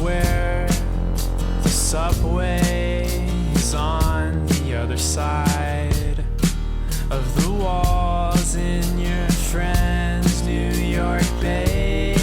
swear the subway is on the other side of the walls in your friend's New York basement.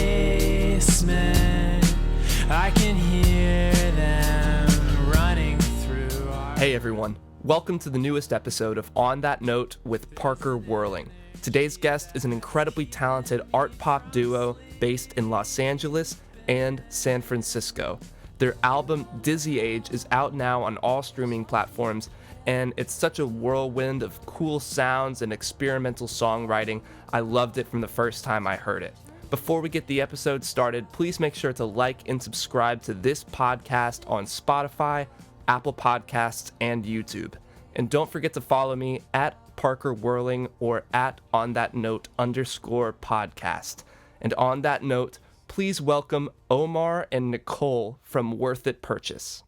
I can hear them running through our... Hey everyone, welcome to the newest episode of On That Note with Parker Whirling. Today's guest is an incredibly talented art pop duo based in Los Angeles and San Francisco. Their album Dizzy Age is out now on all streaming platforms, and it's such a whirlwind of cool sounds and experimental songwriting. I loved it from the first time I heard it. Before we get the episode started, please make sure to like and subscribe to this podcast on Spotify, Apple Podcasts, and YouTube. And don't forget to follow me at Parker Whirling or at @onthatnote_podcast. And on that note, please welcome Omar and Nicole from Worthitpurchase.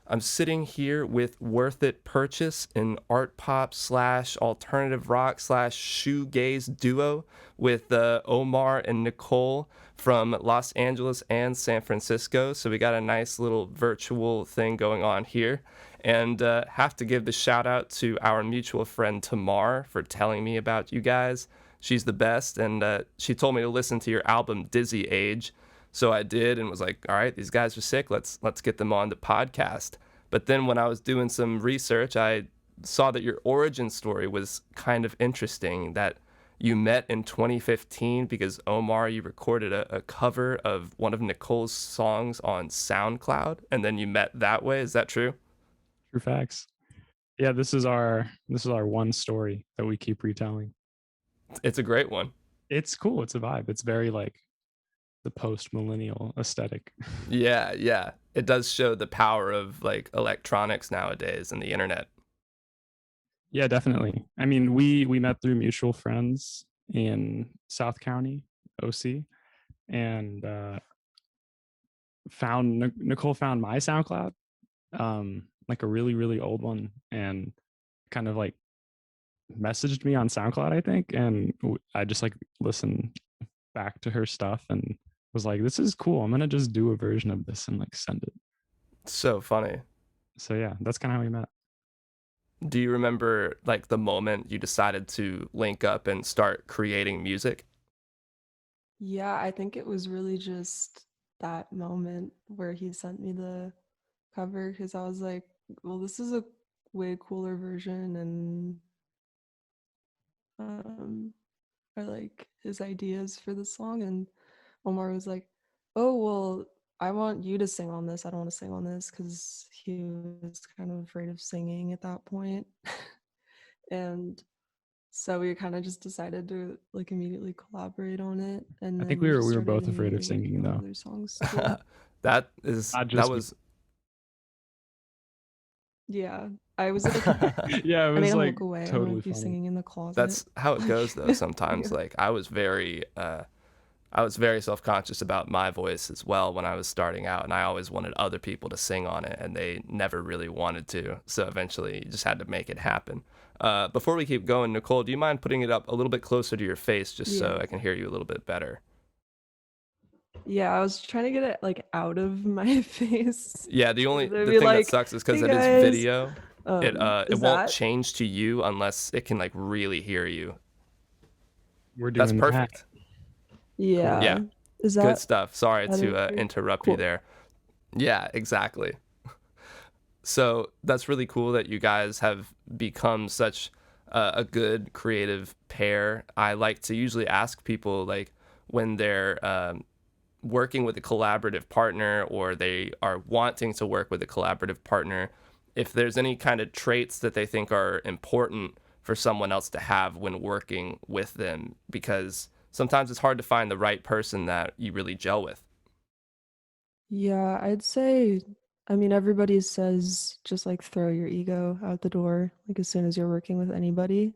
I'm sitting here with Worthitpurchase, an art pop / alternative rock / shoegaze duo with Omar and Nicole from Los Angeles and San Francisco. So we got a nice little virtual thing going on here. And have to give the shout out to our mutual friend Tamar for telling me about you guys. She's the best, and she told me to listen to your album Dizzy Age. So I did and was like, all right, these guys are sick. Let's get them on the podcast. But then when I was doing some research, I saw that your origin story was kind of interesting, that you met in 2015 because Omar, you recorded a cover of one of Nicole's songs on SoundCloud, and then you met that way. Is that true? True facts. Yeah, this is our one story that we keep retelling. It's a great one. It's cool. It's a vibe. It's very like the post-millennial aesthetic. Yeah. It does show the power of like electronics nowadays and the internet. Yeah, definitely. I mean, we met through mutual friends in South County, OC, and Nicole found my SoundCloud, like a really, really old one, and kind of like messaged me on SoundCloud, I think, and I just like listened back to her stuff and was like, this is cool. I'm gonna just do a version of this and like send it. So funny. So yeah, that's kind of how we met. Do you remember like the moment you decided to link up and start creating music? Yeah, I think it was really just that moment where he sent me the cover, because I was like, well, this is a way cooler version, and I like his ideas for the song. And Omar was like, oh, well, I want you to sing on this. I don't want to sing on this, because he was kind of afraid of singing at that point. And so we kind of just decided to like immediately collaborate on it. And I think then we were started both afraid of immediately singing working on though. other songs too. That Not was Yeah, I was like, yeah, it I was made him like look away. I'm totally gonna be funny. singing in the closet. that's how it goes though sometimes. Yeah. Like I was very self-conscious about my voice as well when I was starting out, and I always wanted other people to sing on it, and they never really wanted to. So eventually you just had to make it happen. Before we keep going, Nicole, do you mind putting it up a little bit closer to your face just so Yeah. I can hear you a little bit better? Yeah, I was trying to get it like out of my face. Yeah, the They'd thing be like, that sucks is because "Hey, it is guys." video. It Is won't that? change to you unless it can like really hear you. We're doing That's that. perfect. Yeah. Yeah. Is Good that stuff. Sorry to better? interrupt you Cool. there. Yeah, exactly. So that's really cool that you guys have become such a good creative pair. I like to usually ask people like when they're working with a collaborative partner or they are wanting to work with a collaborative partner, if there's any kind of traits that they think are important for someone else to have when working with them, because sometimes it's hard to find the right person that you really gel with. Yeah, I'd say, I mean, everybody says just like throw your ego out the door, like as soon as you're working with anybody.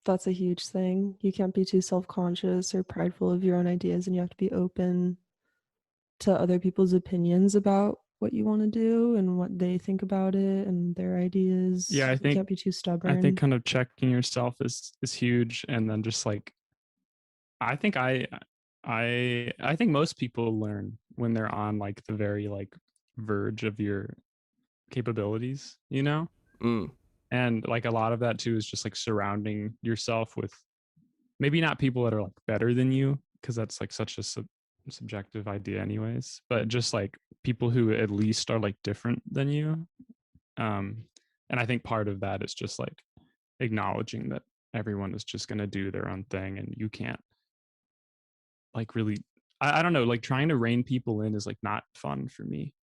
That's a huge thing. You can't be too self-conscious or prideful of your own ideas, and you have to be open to other people's opinions about what you want to do and what they think about it and their ideas. Yeah, I You think can't be too stubborn. I think kind of checking yourself is huge, and then just like I think I think most people learn when they're on like the very like verge of your capabilities, you know? Mm. And like a lot of that too is just like surrounding yourself with maybe not people that are like better than you, because that's like such a subjective idea anyways, but just like people who at least are like different than you. Um and I think part of that is just like acknowledging that everyone is just going to do their own thing and you can't like really I don't know, like trying to rein people in is like not fun for me,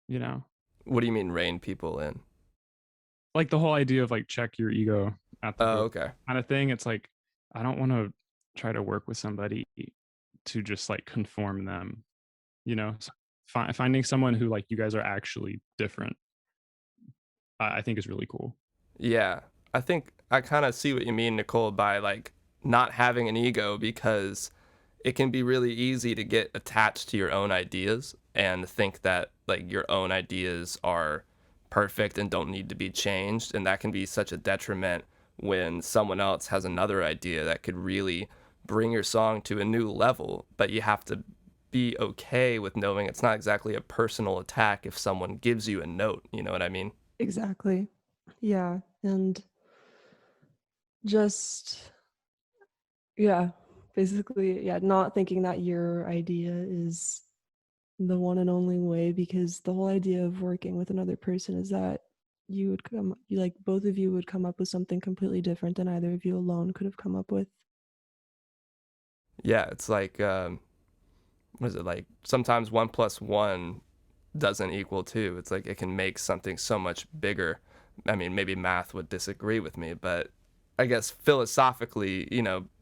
you know? What do you mean rein people in? Like the whole idea of like check your ego at the Oh, door okay. kind of thing. It's like I don't want to try to work with somebody to just like conform them, you know? So finding someone who like you guys are actually different, I think is really cool. Yeah. I think I kind of see what you mean, Nicole, by like not having an ego, because it can be really easy to get attached to your own ideas and think that like your own ideas are perfect and don't need to be changed, and that can be such a detriment when someone else has another idea that could really bring your song to a new level. But you have to be okay with knowing it's not exactly a personal attack if someone gives you a note, you know what I mean? Exactly. Yeah. And just, yeah, basically, yeah, not thinking that your idea is the one and only way, because the whole idea of working with another person is that you like both of you would come up with something completely different than either of you alone could have come up with. Yeah, it's like what is it, like sometimes 1 plus 1 doesn't equal 2. It's like it can make something so much bigger. I mean, maybe math would disagree with me, but I guess philosophically,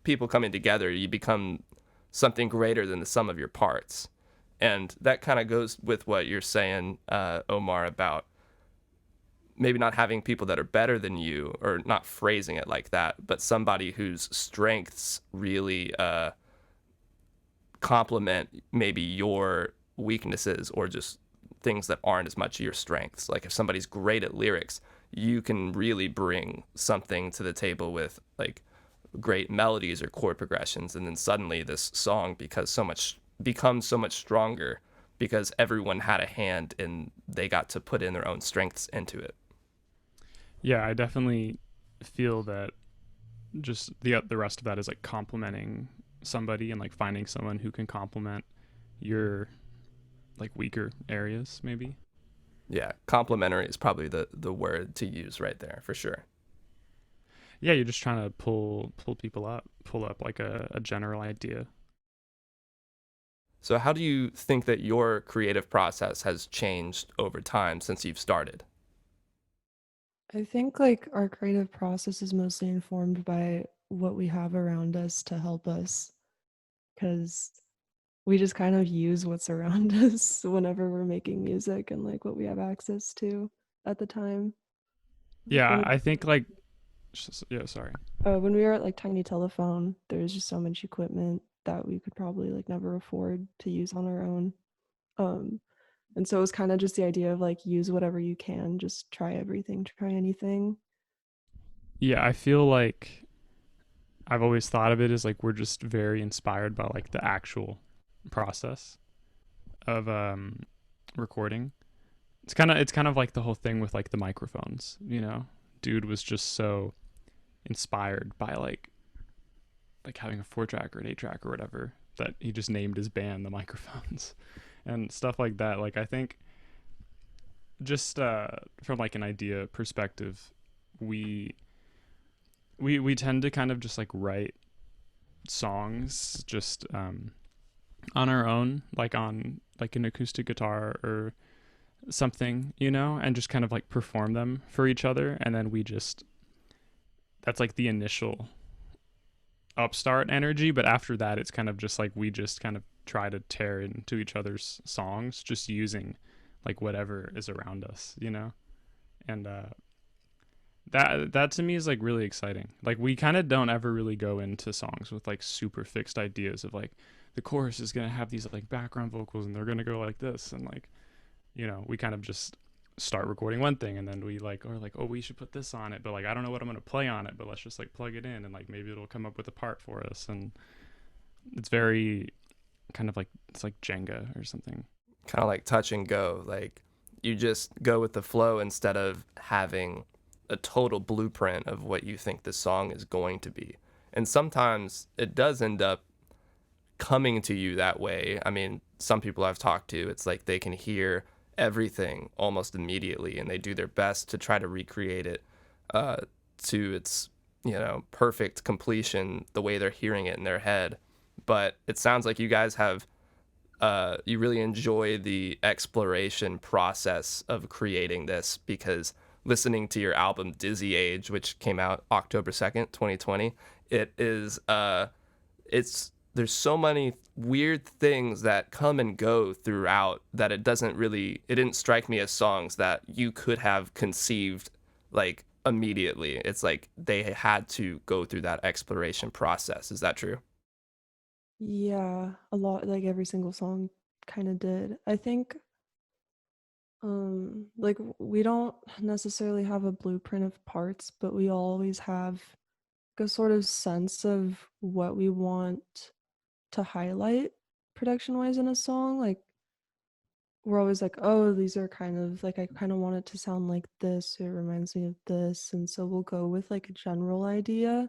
people coming together, you become something greater than the sum of your parts. And that kind of goes with what you're saying, Omar, about maybe not having people that are better than you, or not phrasing it like that, but somebody whose strengths really complement maybe your weaknesses, or just things that aren't as much your strengths. Like if somebody's great at lyrics, you can really bring something to the table with like great melodies or chord progressions, and then suddenly this song becomes so much stronger because everyone had a hand and they got to put in their own strengths into it. Yeah, I definitely feel that just the rest of that is like complimenting somebody and like finding someone who can complement your like weaker areas maybe. Yeah, complimentary is probably the word to use right there for sure. Yeah, you're just trying to pull people up, pull up like a general idea. So how do you think that your creative process has changed over time since you've started? I think like our creative process is mostly informed by what we have around us to help us, because we just kind of use what's around us whenever we're making music and like what we have access to at the time. Like Yeah, I think like yeah, sorry. when we were at like Tiny Telephone, there was just so much equipment that we could probably like never afford to use on our own. Um, and so it was kind of just the idea of like use whatever you can, just try everything, try anything. Yeah, I feel like I've always thought of it as like we're just very inspired by like the actual process of recording. It's kind of like the whole thing with like the microphones, you know. Dude was just so inspired by like having a 4 track or an 8 track or whatever that he just named his band the Microphones and stuff like that. Like I think just from like an idea perspective, we we tend to kind of just like write songs just on our own, like on like an acoustic guitar or something, you know, and just kind of like perform them for each other, and then we just that's like the initial upstart energy, but after that it's kind of just like we just kind of try to tear into each other's songs just using like whatever is around us, you know. And that to me is like really exciting. Like we kind of don't ever really go into songs with like super fixed ideas of like the chorus is going to have these like background vocals and they're going to go like this, and like, you know, we kind of just start recording one thing and then we like or like, oh, we should put this on it, but like I don't know what I'm going to play on it, but let's just like plug it in and like maybe it'll come up with a part for us. And It's very kind of like it's like Jenga or something. Kind of like touch and go. Like you just go with the flow instead of having a total blueprint of what you think the song is going to be. And sometimes it does end up coming to you that way. I mean, some people I've talked to, it's like they can hear everything almost immediately and they do their best to try to recreate it uh, to its, perfect completion the way they're hearing it in their head. But it sounds like you guys have you really enjoy the exploration process of creating this, because listening to your album Dizzy Age, which came out October 2nd, 2020, it is it's there's so many weird things that come and go throughout that it didn't strike me as songs that you could have conceived like immediately. It's like they had to go through that exploration process. Is that true? Yeah, a lot, like every single song kind of did. I think like we don't necessarily have a blueprint of parts, but we always have a sort of sense of what we want to highlight production wise in a song. Like we're always like, oh, these are kind of like, I kind of want it to sound like this, it reminds me of this, and so we'll go with like a general idea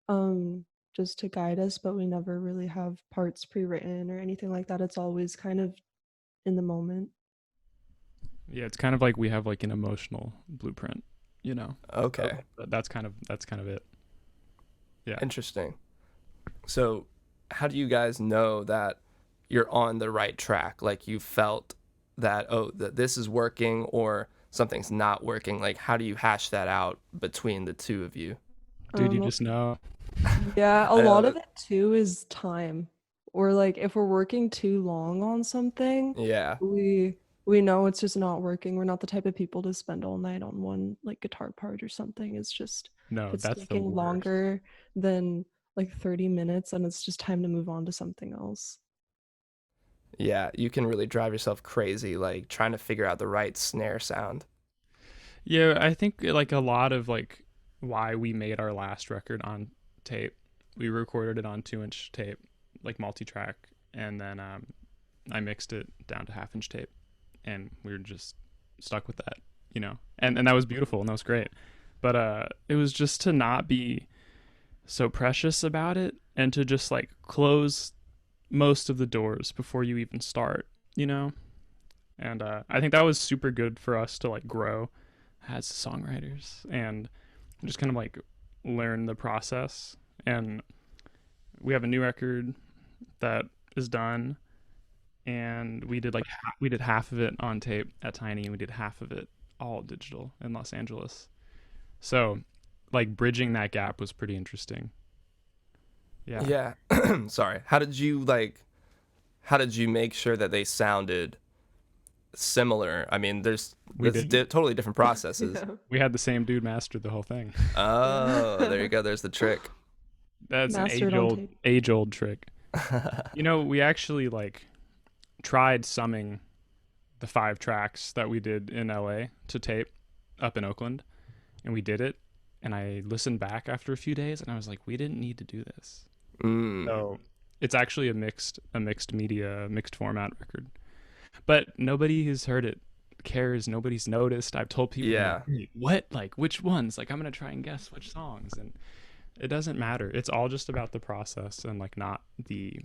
um just to guide us, but we never really have parts pre-written or anything like that. It's always kind of in the moment. Yeah, it's kind of like we have like an emotional blueprint, you know. Okay. That's kind of it. Yeah. Interesting. So, how do you guys know that you're on the right track? Like you felt that, oh, that this is working or something's not working. Like how do you hash that out between the two of you? Dude, you Um just know. yeah, a I lot know. of it too is time. Or like if we're working too long on something, Yeah. we we know it's just not working. We're not the type of people to spend all night on one like guitar part or something. It's just if No, it's that's the taking worst. longer than like 30 minutes, and it's just time to move on to something else. Yeah. You can really drive yourself crazy, like trying to figure out the right snare sound. Yeah, I think like a lot of like why we made our last record on tape. We recorded it on 2-inch tape, like multi-track, and then I mixed it down to half-inch tape, and we were just stuck with that, you know. And that was beautiful and that was great. But it was just to not be so precious about it and to just like close most of the doors before you even start, you know? And I think that was super good for us to like grow as songwriters and just kind of like learn the process. And we have a new record that is done, and we did half of it on tape at Tiny, and we did half of it all digital in Los Angeles. So, like bridging that gap was pretty interesting. Yeah, Yeah. Sorry. How did you make sure that they sounded similar? I mean, we that's did. totally different processes. Yeah. We had the same dude master the whole thing. Oh, there you go. There's the trick. That's an Mastered on tape. age old trick. You know, we actually like tried summing the 5 tracks that we did in LA to tape up in Oakland, and we did it. And I listened back after a few days, and I was like, we didn't need to do this. Mm. So it's actually a mixed media, mixed format record. But nobody has heard it, cares. Nobody's noticed. I've told people, I'm Yeah. like, "Hey, what? Like, which ones? Like, I'm gonna try and guess which songs, and it doesn't matter. It's all just about the process and like not the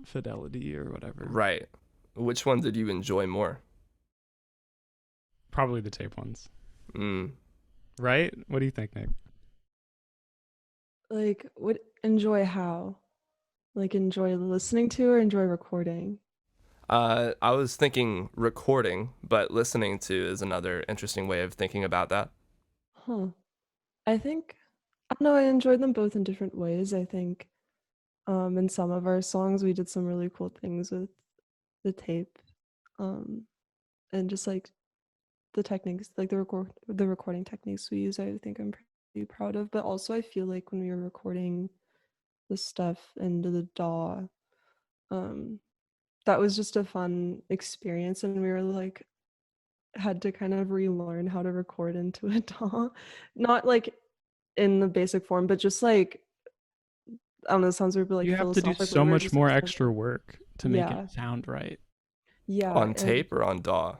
fidelity or whatever. Right. Which one did you enjoy more? Probably the tape ones, Mm. right? What do you think, Nick? Like would enjoy how? Like enjoy listening to or enjoy recording? I was thinking recording, but listening to is another interesting way of thinking about that. Huh. I think I don't know, I enjoyed them both in different ways. I think in some of our songs we did some really cool things with the tape. Um and just like the techniques, like the recording techniques we use, I think I'm pretty proud of. But also I feel like when we were recording the stuff into the DAW, um, that was just a fun experience, and we were like had to kind of relearn how to record into a DAW. Not like in the basic form, but just like I don't know, it sounds weird, but like You have to do philosophically, so we're much just more explaining. extra work to make Yeah, it sound right yeah, On and tape or on DAW?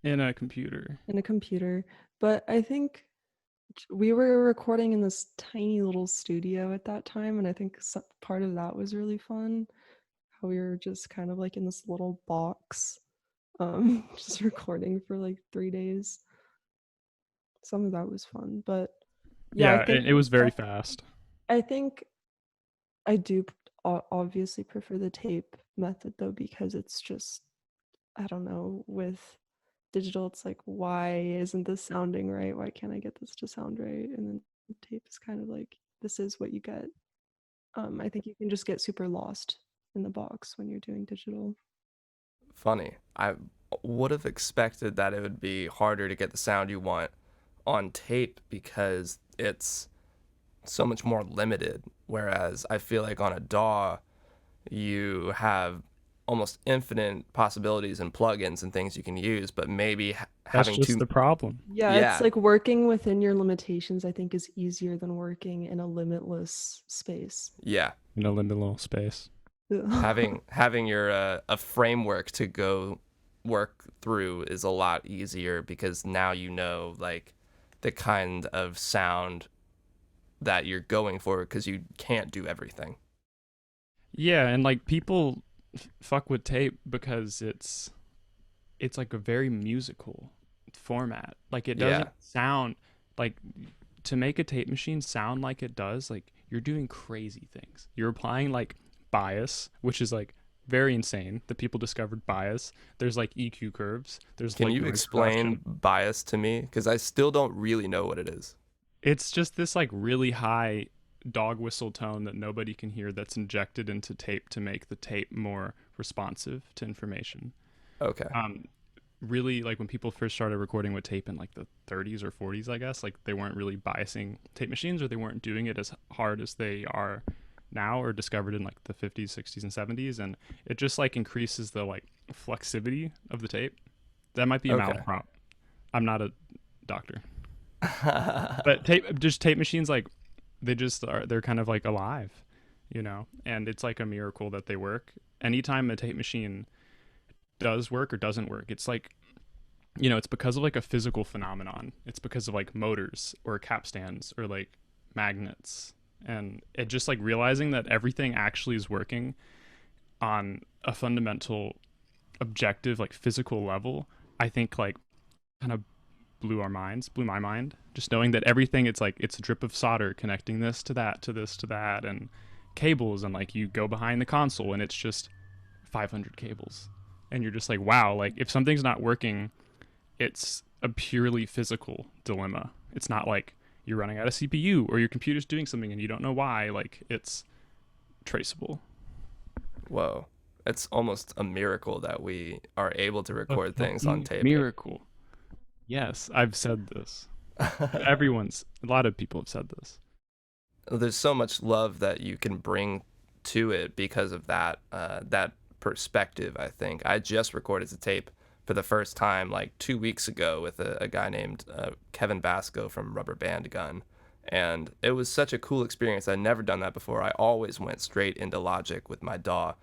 in a computer. in a computer. But I think we were recording in this tiny little studio at that time, and I think part of that was really fun. How we were just kind of like in this little box, just recording for like 3 days. Some of that was fun, but yeah, I Yeah, think it was very fast. I think I do obviously prefer the tape method though, because it's just, I don't know, with digital it's like, why isn't this sounding right? Why can't I get this to sound right? And then tape is kind of like, this is what you get. I think you can just get super lost in the box when you're doing digital. Funny. I would have expected that it would be harder to get the sound you want on tape because it's so much more limited. Whereas I feel like on a DAW, you have almost infinite possibilities and plugins and things you can use, but maybe That's having just to, the problem. Yeah, it's yeah, like working within your limitations, I think, is easier than working in a limitless space. yeah, In a liminal space. having your a framework to go work through is a lot easier because now you know like the kind of sound that you're going for because you can't do everything. Yeah, and like people fuck with tape because it's like a very musical format. Like it Yeah. doesn't sound like, to make a tape machine sound like it does, like you're doing crazy things. You're applying like bias, which is like very insane that people discovered bias. There's like EQ curves. There's Can like you noise explain reduction. bias to me? Because I still don't really know what it is. It's just this like really high dog whistle tone that nobody can hear that's injected into tape to make the tape more responsive to information. Okay. Um, really, like when people first started recording with tape in like the 30s or 40s, I guess, like they weren't really biasing tape machines, or they weren't doing it as hard as they are now, or discovered in like the 50s, 60s, and 70s, and it just like increases the like flexivity of the tape. That might be a Okay. malaprop. I'm not a doctor, but tape machines, like they're kind of like alive, you know, and it's like a miracle that they work. Anytime a tape machine does work or doesn't work, it's like, you know, it's because of like a physical phenomenon. It's because of like motors or capstans or like magnets, and it just like realizing that everything actually is working on a fundamental, objective, like physical level. I think like kind of blew my mind, just knowing that everything, it's like it's a drip of solder connecting this to that to this to that, and cables, and like you go behind the console and it's just 500 cables, and you're just like, wow, like if something's not working, it's a purely physical dilemma. It's not like you're running out of CPU or your computer's doing something and you don't know why. Like it's traceable. Whoa. It's almost a miracle that we are able to record things on tape. Miracle. Yes, I've said this. A lot of people have said this. There's so much love that you can bring to it because of that perspective. I think I just recorded the tape for the first time like 2 weeks ago with a guy named Kevin Basco from Rubber Band Gun, and it was such a cool experience. I'd never done that before. I always went straight into Logic with my DAW,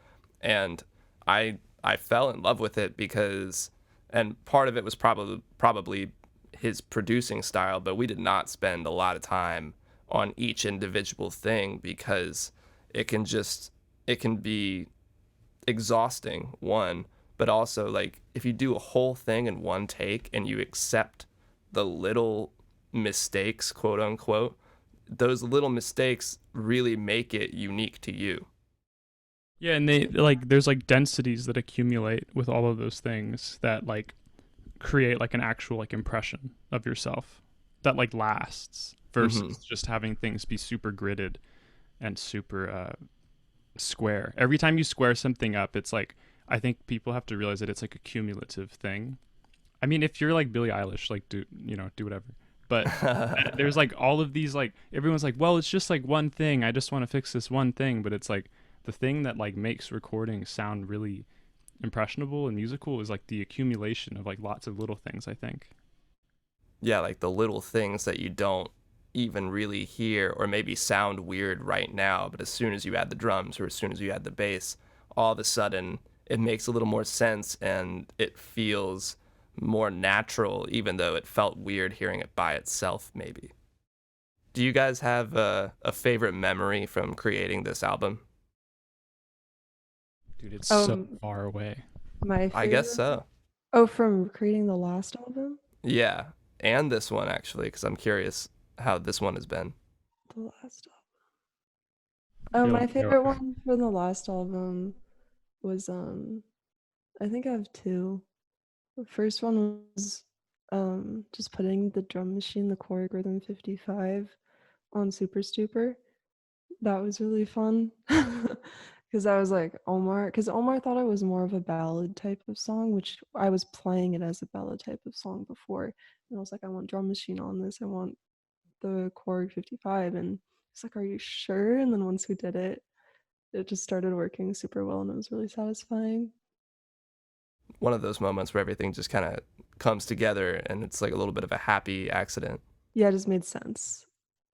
and I fell in love with it because, and part of it was probably his producing style, but we did not spend a lot of time on each individual thing because it can be exhausting, one, but also like if you do a whole thing in one take and you accept the little mistakes, quote unquote, those little mistakes really make it unique to you. Yeah, and they like there's like densities that accumulate with all of those things that like create like an actual like impression of yourself that like lasts, versus just having things be super gridded and super square. Every time you square something up, it's like, I think people have to realize that it's like a cumulative thing. I mean, if you're like Billie Eilish, like do whatever. But there's like all of these, like everyone's like, well, it's just like one thing. I just want to fix this one thing. But it's like the thing that like makes recordings sound really impressionable and musical is like the accumulation of like lots of little things, I think. Yeah, like the little things that you don't even really hear or maybe sound weird right now, but as soon as you add the drums or as soon as you add the bass, all of a sudden it makes a little more sense and it feels more natural, even though it felt weird hearing it by itself, maybe. Do you guys have a favorite memory from creating this album? Dude, it's so Um, far away. my I guess favorite. so. Oh, from creating the last album? Yeah, and this one actually, because I'm curious how this one has been. The last album. Oh, Go, my go. favorite one from the last album was I think I have two. The first one was just putting the drum machine, the Korg Rhythm 55 on Super Stupor. That was really fun. Because I was like, because Omar thought it was more of a ballad type of song, which I was playing it as a ballad type of song before. And I was like, I want drum machine on this. I want the Korg 55. And he's like, are you sure? And then once we did it, it just started working super well and it was really satisfying. One of those moments where everything just kind of comes together and it's like a little bit of a happy accident. Yeah, it just made sense.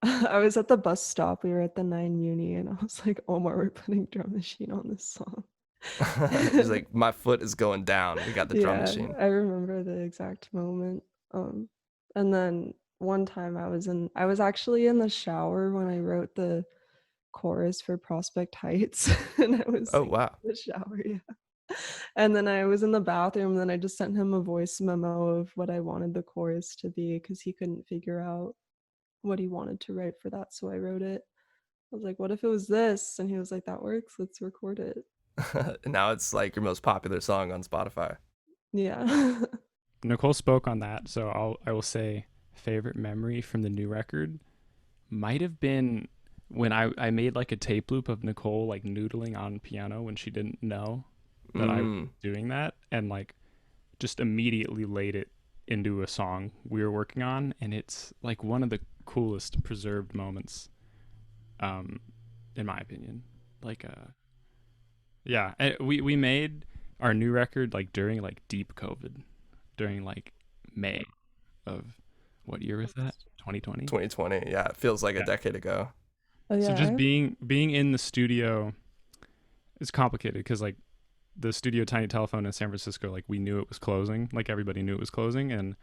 I was at the bus stop. We were at the 9 Muni, and I was like, Omar, we're putting drum machine on this song. He's like, my foot is going down. We got the drum Yeah, machine. I remember the exact moment. And then one time I was actually in the shower when I wrote the chorus for Prospect Heights, and I was Oh, singing wow. in the shower, yeah. And then I was in the bathroom, and then I just sent him a voice memo of what I wanted the chorus to be because he couldn't figure out what he wanted to write for that, so I wrote it. I was like, what if it was this? And he was like, that works, let's record it. Now it's like your most popular song on Spotify. Yeah. Nicole spoke on that, so I will say favorite memory from the new record might have been when I made like a tape loop of Nicole like noodling on piano when she didn't know that I was doing that, and like just immediately laid it into a song we were working on, and it's like one of the coolest preserved moments in my opinion. Like yeah, we made our new record like during like deep COVID, during like May of what year was that? 2020. 2020. Yeah, it feels like a Yeah. decade ago. Oh So yeah. just being in the studio is complicated because like the studio Tiny Telephone in San Francisco, like we knew it was closing, like everybody knew it was closing, and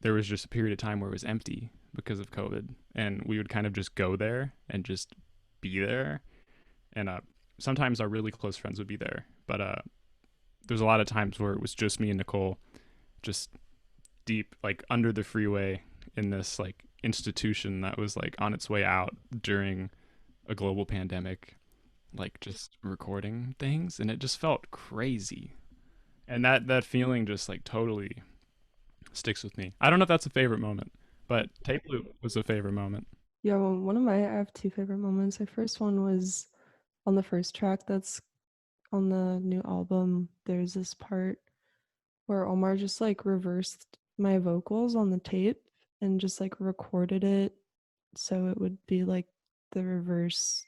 there was just a period of time where it was empty because of COVID, and we would kind of just go there and just be there, and sometimes our really close friends would be there, but there's a lot of times where it was just me and Nicole, just deep like under the freeway in this like institution that was like on its way out during a global pandemic, like just recording things, and it just felt crazy, and that feeling just like totally sticks with me. I don't know if that's a favorite moment, but tape loop was a favorite moment. Yeah, well, I have two favorite moments. The first one was on the first track that's on the new album. There's this part where Omar just like reversed my vocals on the tape and just like recorded it so it would be like the reverse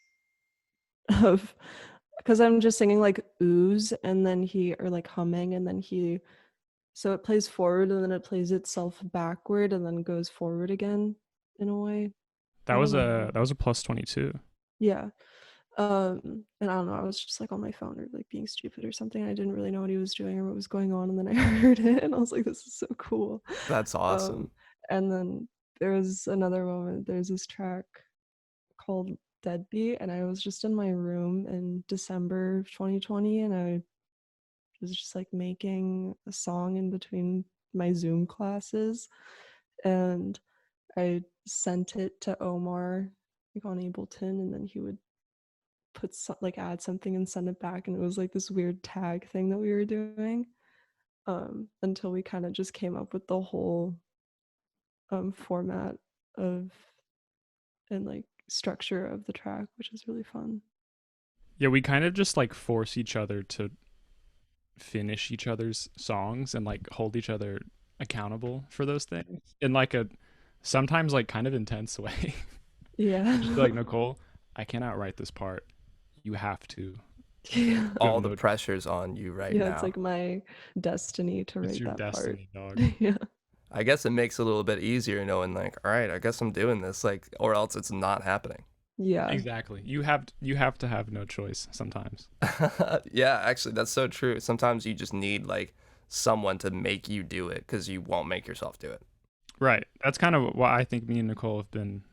of, because I'm just singing like ooze and then or like humming, and then so it plays forward and then it plays itself backward and then goes forward again in a way. That I was don't know. a plus 22. Yeah. And I don't know, I was just like on my phone or like being stupid or something. I didn't really know what he was doing or what was going on, and then I heard it and I was like, this is so cool. That's awesome. And then there was another moment. There's this track called Deadbeat, and I was just in my room in December of 2020, and I was just like making a song in between my Zoom classes, and I sent it to Omar like on Ableton, and then he would add something and send it back, and it was like this weird tag thing that we were doing until we kind of just came up with the whole format of and like structure of the track, which is really fun. Yeah, we kind of just like force each other to finish each other's songs and like hold each other accountable for those things in like a sometimes like kind of intense way. Yeah. Just be like, Nicole, I cannot write this part. You have to. Yeah. All the pressure's on you right Yeah, now. it's like my destiny to It's write your that destiny, part. dog. Yeah. I guess it makes it a little bit easier knowing like, all right, I guess I'm doing this, like, or else it's not happening. Yeah. Exactly. You have to have no choice sometimes. Yeah, actually, that's so true. Sometimes you just need like someone to make you do it because you won't make yourself do it. Right. That's kind of why I think me and Nicole have been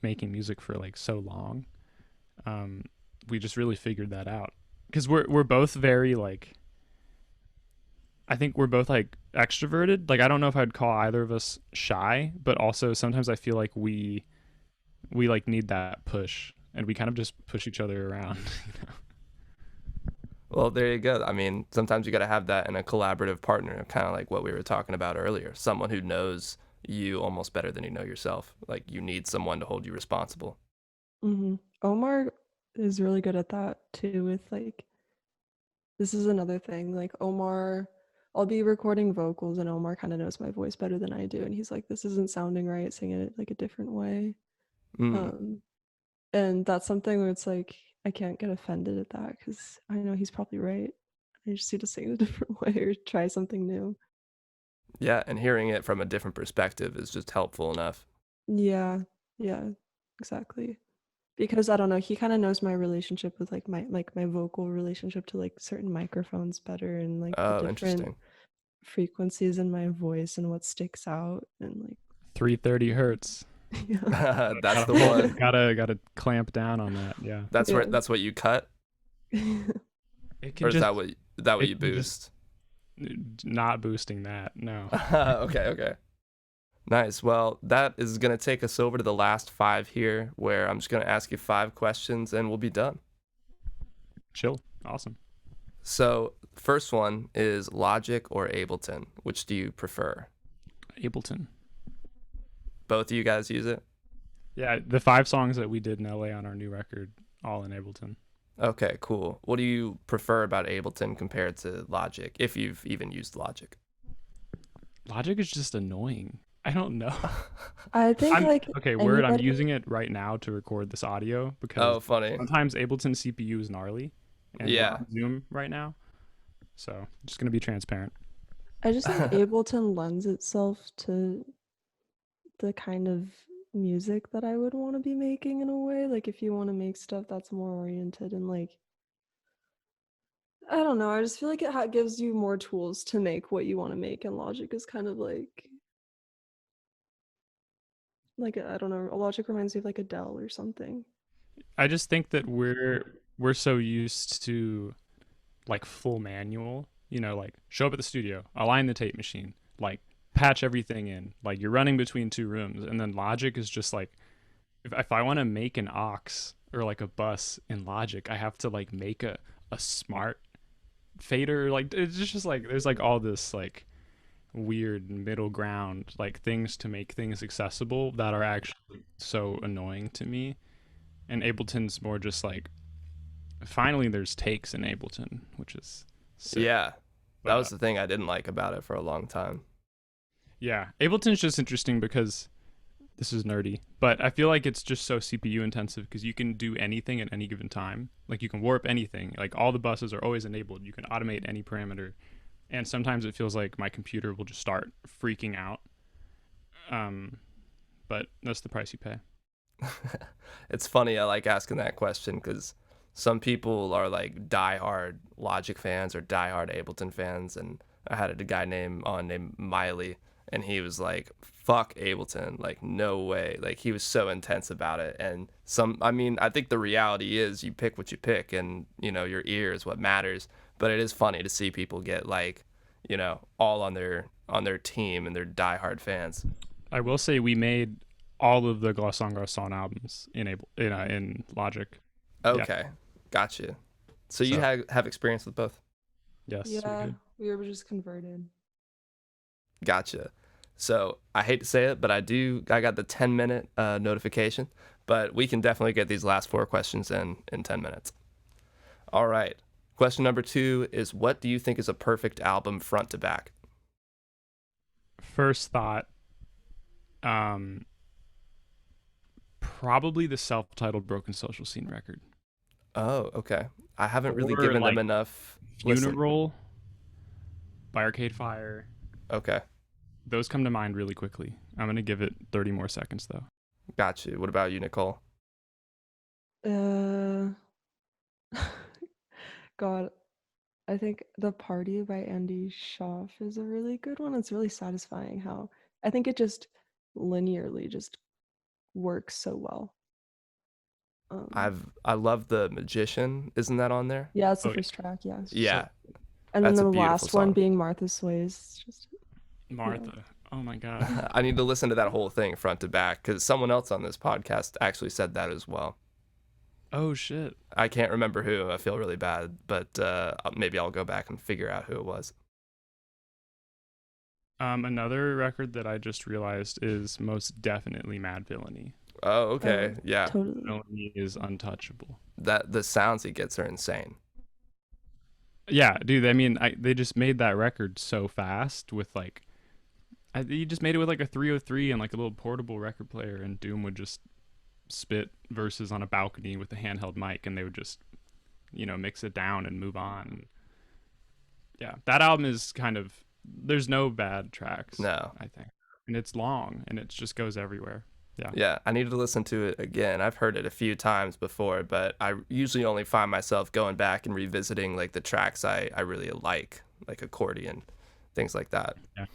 making music for like so long. We just really figured that out because we're both very like, I think we're both like extroverted. Like I don't know if I'd call either of us shy, but also sometimes I feel like we like need that push, and we kind of just push each other around. You know? Well, there you go. I mean, sometimes you got to have that in a collaborative partner, kind of like what we were talking about earlier. Someone who knows you almost better than you know yourself. Like you need someone to hold you responsible. Omar is really good at that too with like this is another thing. Like Omar, I'll be recording vocals and Omar kind of knows my voice better than I do and he's like this isn't sounding right, sing it like a different way. Mm. Um and that's something where it's like I can't get offended at that cuz I know he's probably right. I just need to sing it a different way or try something new. Yeah, and hearing it from a different perspective is just helpful enough. Yeah. Yeah. Exactly. Because I don't know, he kind of knows my relationship with like my vocal relationship to like certain microphones better and like the Oh, different interesting. frequencies in my voice and what sticks out and like 330 hertz. yeah. That's the one. Gotta clamp down on that. Yeah. That's Yeah. where that's what you cut, It or can just is that what it you can just- boost? not boosting that. No. Okay, okay. Nice. Well, that is going to take us over to the last 5 here, where I'm just going to ask you 5 questions and we'll be done. Chill. Awesome. So, first one is Logic or Ableton. Which do you prefer? Ableton. Both of you guys use it? Yeah, the 5 songs that we did in LA on our new record, all in Ableton. Okay, cool. What do you prefer about Ableton compared to Logic, if you've even used Logic? Logic is just annoying. I don't know. I think like Okay, word, I'm anybody using it right now to record this audio because Oh, funny. sometimes Ableton CPU is gnarly. And we're Yeah. on Zoom right now. So, just going to be transparent. I just think Ableton lends itself to the kind of music that I would want to be making in a way. Like if you want to make stuff that's more oriented and like I don't know. I just feel like it gives you more tools to make what you want to make, and Logic is kind of like I don't know. Logic reminds me of like Adele or something. I just think that we're so used to like full manual, you know, like show up at the studio, align the tape machine, like patch everything in, like you're running between 2 rooms, and then Logic is just like if I want to make an aux or like a bus in Logic, I have to like make a smart fader. Like it's just like there's like all this like weird middle ground like things to make things accessible that are actually so annoying to me. And Ableton's more just like finally there's takes in Ableton, which is sick. Yeah. That But, was the thing I didn't like about it for a long time. yeah, Ableton's just interesting because this is nerdy, but I feel like it's just so CPU intensive because you can do anything at any given time. Like you can warp anything. Like all the buses are always enabled. You can automate any parameter. And sometimes it feels like my computer will just start freaking out. But that's the price you pay. It's funny, I like asking that question because some people are like diehard Logic fans or diehard Ableton fans, and I had a guy named Miley, and he was like, "Fuck Ableton, like no way." Like he was so intense about it, and I mean, I think the reality is you pick what you pick, and you know your ear is what matters. But it is funny to see people get like, you know, all on their team and their diehard fans. I will say we made all of the Glosson Garçon albums in Logic. Okay, gotcha. So you have experience with both. Yes. we Yeah, did. we were just converted. Gotcha. So I hate to say it, but I got the 10-minute notification, but we can definitely get these last 4 questions in 10 minutes. All right. Question number 2 is, what do you think is a perfect album front to back? First thought, probably the self-titled Broken Social Scene record. Oh, okay. I haven't really Or, given like, them enough listen. Funeral by Arcade Fire. Okay. those come to mind really quickly. I'm gonna give it 30 more seconds though. Got you. What about you, Nicole? Uh, God, I think The Party by Andy Schaaf is a really good one. It's really satisfying how I think it just linearly just works so well. I love The Magician. Isn't that on there? Yeah, it's the Oh, first track, yeah. Yeah, And then that's a the beautiful last one song. being Martha Sways. It's just Martha. Oh my God. I need to listen to that whole thing front to back because someone else on this podcast actually said that as well. Oh shit. I can't remember who. I feel really bad, but maybe I'll go back and figure out who it was. Another record that I just realized is most definitely Mad Villainy. Oh, okay. Yeah. totally. Villainy is untouchable. That the sounds he gets are insane. Yeah, dude. I mean, they just made that record so fast with like, he just made it with like a 303 and like a little portable record player, and Doom would just spit verses on a balcony with a handheld mic, and they would just, mix it down and move on. Yeah, that album is kind of, there's no bad tracks. No. I think, and it's long and it just goes everywhere. Yeah. Yeah, I need to listen to it again. I've heard it a few times before, but I usually only find myself going back and revisiting like the tracks I really like Accordion, things like that. Yeah.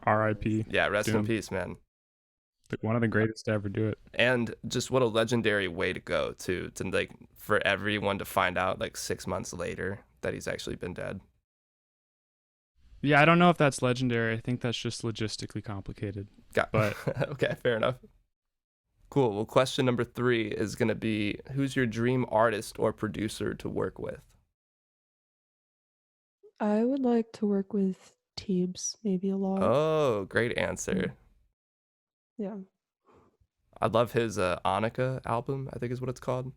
R.I.P. Yeah, rest in Doom. peace, man. One of the greatest to ever do it. And just what a legendary way to go to like for everyone to find out like 6 months later that he's actually been dead. Yeah, I don't know if that's legendary. I think that's just logistically complicated. But okay, fair enough. Cool. Well, question number 3 is going to be, who's your dream artist or producer to work with? I would like to work with Teebs maybe a lot. Oh, great answer. Yeah. I love his Annika album, I think is what it's called.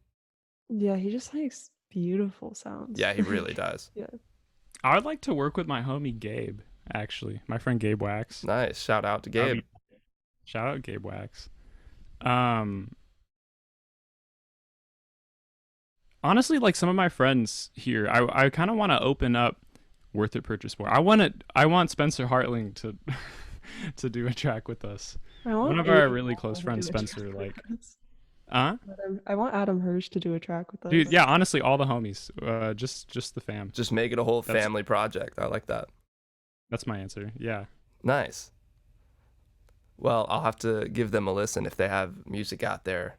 Yeah, he just makes beautiful sounds. Yeah, he really does. Yeah. I would like to work with my homie Gabe, actually. My friend Gabe Wax. Nice. Shout out to Gabe. Shout out Gabe Wax. Honestly, like some of my friends here, I kind of want to open up Worthitpurchase more. I want Spencer Hartling to to do a track with us. One of our really close friends, Spencer, like, I want Adam Hirsch to do a track with us. dude, yeah, honestly, all the homies, just the fam. Just make it a whole family project. I like that. That's my answer. Yeah. Nice. Well, I'll have to give them a listen if they have music out there.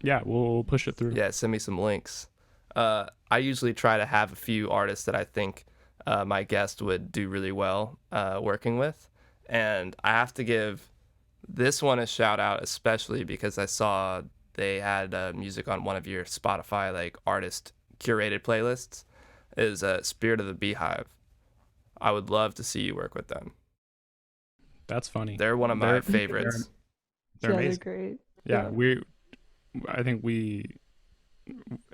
Yeah, we'll push it through. Yeah, send me some links. I usually try to have a few artists that I think my guest would do really well working with. And I have to give this one a shout out, especially because I saw they had music on one of your Spotify like artist curated playlists, is Spirit of the Beehive. I would love to see you work with them. That's funny. They're one of my favorites. They're yeah, amazing. they're great. Yeah, I think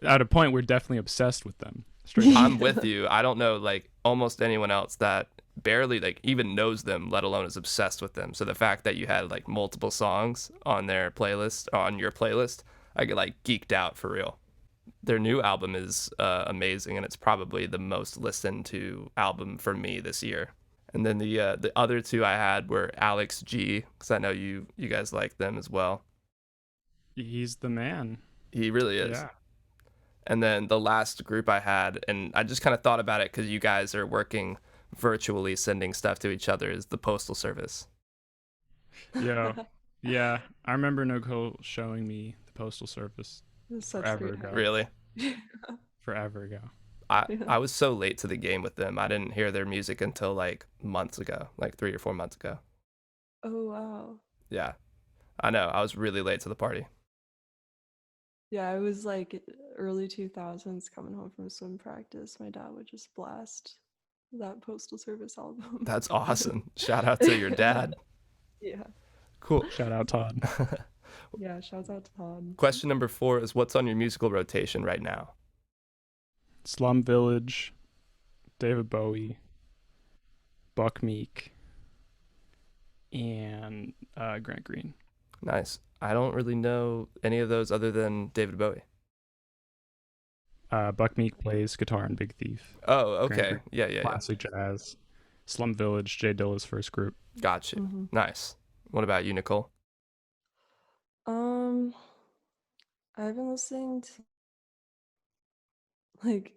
at a point we're definitely obsessed with them. Straight I'm with you. I don't know like almost anyone else that barely like even knows them, let alone is obsessed with them. So the fact that you had like multiple songs on their playlist, on your playlist, I get like geeked out for real. Their new album is amazing, and it's probably the most listened to album for me this year. And then the other two I had were Alex G, because I know you guys like them as well. He's the man. He really is. Yeah. And then the last group I had, and I just kind of thought about it because you guys are working virtually sending stuff to each other, is the Postal Service. Yeah. I remember Nicole showing me the Postal Service forever ago. Really? Forever ago. I was so late to the game with them. I didn't hear their music until like months ago, like 3 or 4 months ago. Oh, wow. Yeah, I know. I was really late to the party. Yeah, I was like early 2000s coming home from swim practice. My dad would just blast that Postal Service album. That's awesome. Shout out to your dad. Yeah. Cool. Shout out Todd. Yeah, shouts out to Todd. Question number 4 is, what's on your musical rotation right now? Slum Village, David Bowie, Buck Meek, and Grant Green. Nice. I don't really know any of those other than David Bowie. Buck Meek plays guitar in Big Thief. Oh, okay. Grant Yeah. Classic jazz. Slum Village, Jay Dilla's first group. Got you. Mhm. Nice. What about you, Nicole? Um, I've been listening to like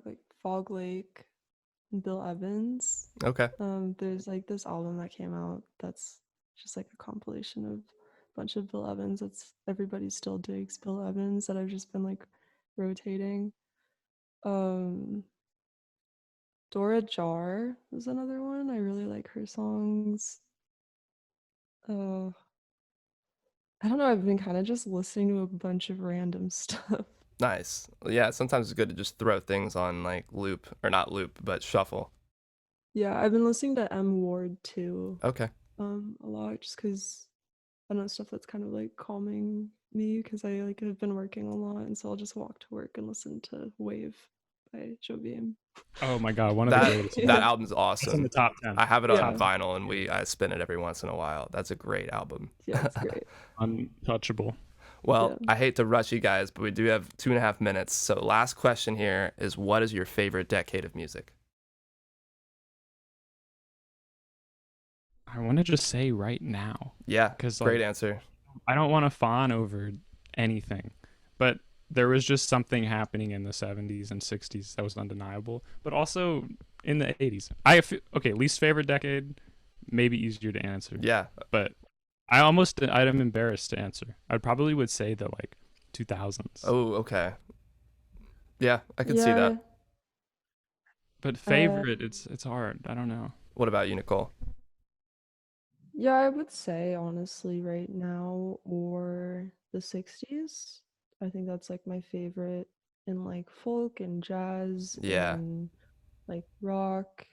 like Fog Lake and Bill Evans. Okay. There's like this album that came out that's just like a compilation of a bunch of Bill Evans. That's everybody still digs Bill Evans that I've just been like rotating. Um, Dora Jar is another one. I really like her songs. Uh, I don't know. I've been kind of just listening to a bunch of random stuff. Nice. Yeah, sometimes it's good to just throw things on like loop, or not loop, but shuffle. Yeah, I've been listening to M Ward too, Okay. a lot just because I don't know stuff that's kind of like calming me because I like have been working a lot, and so I'll just walk to work and listen to Wave by Jovian. Oh my god, one of the That greatest. Yeah. that album's It's in awesome. the top 10. I have it on Yeah. vinyl, and I spin it every once in a while. That's a great album. Yeah, it's great. Untouchable. Well, Yeah. I hate to rush you guys, but we do have 2.5 minutes. So last question here is, what is your favorite decade of music? I want to just say right now, Yeah, 'cause, great like, answer. I don't want to fawn over anything, but there was just something happening in the 70s and 60s that was undeniable, but also in the 80s. Okay, least favorite decade, maybe easier to answer, Yeah, but I'm embarrassed to answer. I probably would say the like 2000s. oh, okay. Yeah, I can see that. But favorite, it's hard. I don't know. What about you, Nicole? Yeah, I would say honestly right now or the 60s. I think that's like my favorite in like folk and jazz Yeah, and like rock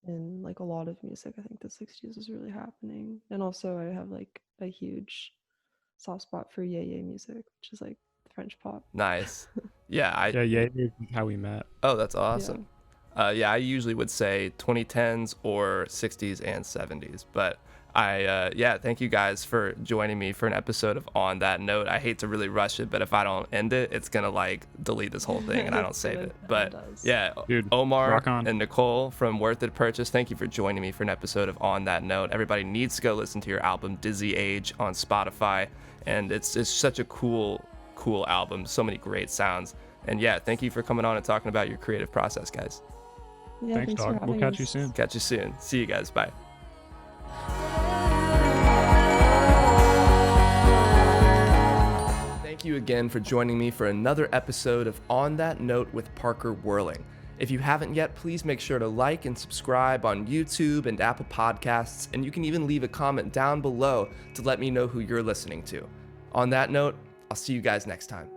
and like a lot of music. I think the 60s is really happening. And also I have like a huge soft spot for yay music, which is like French pop. nice. Yeah, Yeah, is how we met. oh, that's Yeah. awesome. Yeah, I usually would say 2010s or 60s and 70s, but yeah, thank you guys for joining me for an episode of On That Note. I hate to really rush it, but if I don't end it, it's gonna like delete this whole thing and I don't It's save gonna- it. it But does. yeah, Dude, Omar rock on. and Nicole from Worthitpurchase, thank you for joining me for an episode of On That Note. Everybody needs to go listen to your album Dizzy Age on Spotify, and it's such a cool album. So many great sounds. And yeah, thank you for coming on and talking about your creative process, guys. Yeah, Thanks, for dog. We'll having catch you us. soon. Catch you soon. See you guys. Bye. Thank you again for joining me for another episode of On That Note with Parker Whirling. If you haven't yet, please make sure to like and subscribe on YouTube and Apple Podcasts, and you can even leave a comment down below to let me know who you're listening to. On that note, I'll see you guys next time.